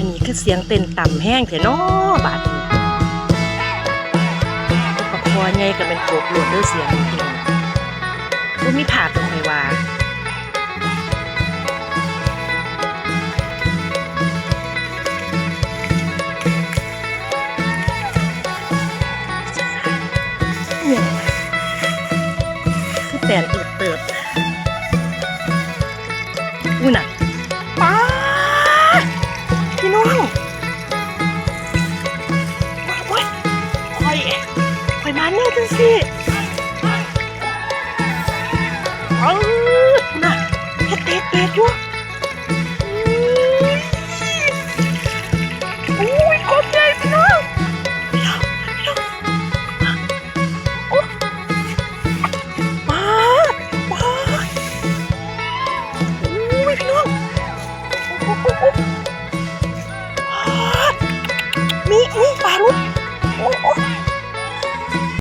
นนี้คือเสียงเต้นต่ำแห้งแท้เนาะบาดนี้ปะคอใหญ่ก็เป็นโกบหลวดเด้อเสียงพี่น้องบ่มีผาดตรงไหนว่าเนี่ยคือแตนอึดเติบอุ้ยน่ะป้าพี่น้องโอ้ยค่อยมาเนี่ยจังสิน่ะเฮ็ดเตะอยู่